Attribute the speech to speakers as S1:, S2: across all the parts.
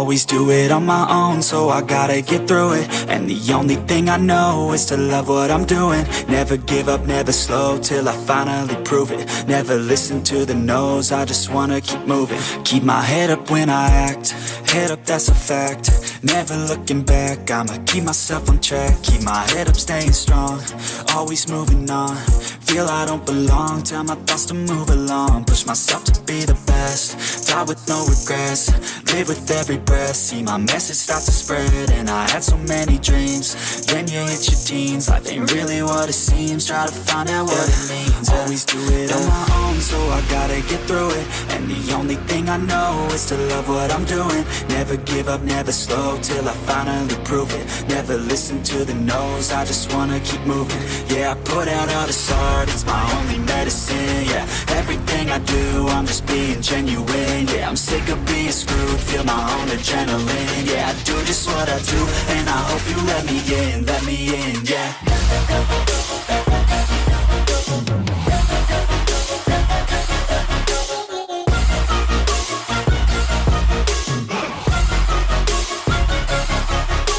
S1: always do it on my own, so I gotta get through it. And the only thing I know is to love what I'm doing. Never give up, never slow, till I finally prove it. Never listen to the no's, I just wanna keep moving. Keep my head up when I act, head up, that's a fact. Never looking back, I'ma keep myself on track. Keep my head up, staying strong, always moving on. Feel I don't belong, tell my thoughts to move along. Push myself to be the best, die with no regrets. Live with every breath, see my message start to spread. And I had so many dreams, then you hit your teens. Life ain't really what it seems, try to find out what it means. Always do it on my own, so I gotta get through it. And the only thing I know is to love what I'm doing. Never give up, never slow, till I finally prove it. Never listen to the no's, I just wanna keep moving. Yeah, I put out all this art, it's my only medicine. Yeah, everything I do, I'm just being genuine. Yeah, I'm sick of being screwed, feel my own adrenaline. Yeah, I do just what I do, and I hope you let me in, yeah.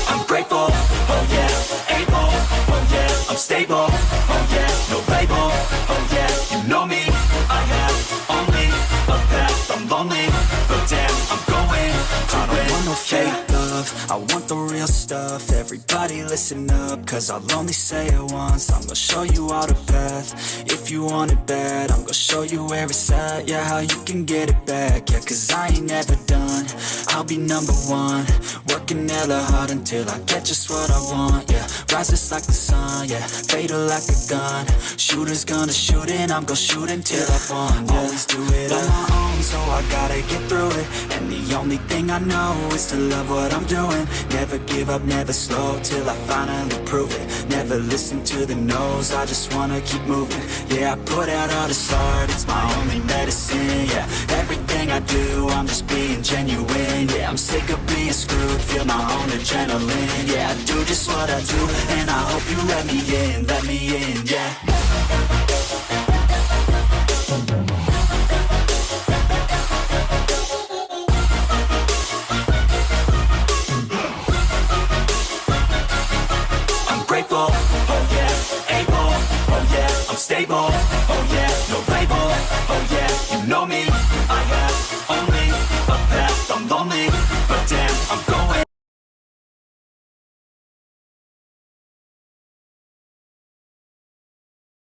S1: I'm grateful, oh yeah, able, oh yeah, I'm stable, oh yeah, no label, oh yeah, you know me, I have only a path, I'm lonely, but damn, I'm going to win. I don't want no fake love, I want the real stuff. Everybody listen up, cause I'll only say it once. I'm gonna show you all the path, if you want it bad. I'm gonna show you where it's at, yeah, how you can get it back. Yeah, cause I ain't never done, I'll be number one. Working hella hard until I get just what I want, yeah. Rises like the sun, yeah, fatal like a gun. Shooter's gonna shoot and I'm gonna shoot until I've won, yeah. Always do it on my own, so I gotta get through it. And the only thing I know is to love what I'm doing. Never give up, never slow, till I finally prove it. Never listen to the no's, I just wanna keep moving. Yeah, I put out all this art, it's my only medicine. Yeah, everything I do, I'm just being genuine. Yeah, I'm sick of being screwed, feel my own adrenaline. Yeah, I do just what I do, and I hope you let me in, yeah. I'm grateful, oh yeah, able, oh yeah, I'm stable,